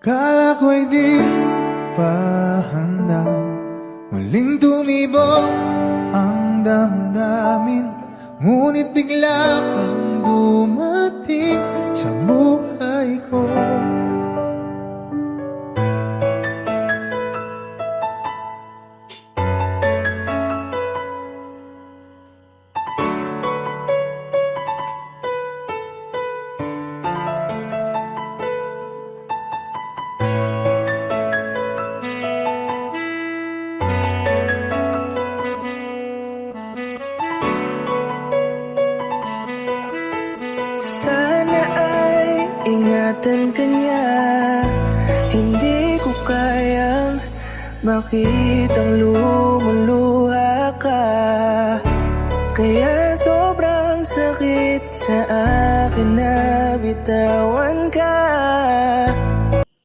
Kala ko'y di pa handa, muling tumibok ang damdamin. Ngunit bigla kang dumating sa buhay ko. Sana ay ingatan ka niya. Hindi ko kayang makitang lumuluha ka. Kaya sobrang sakit sa akin na bitawan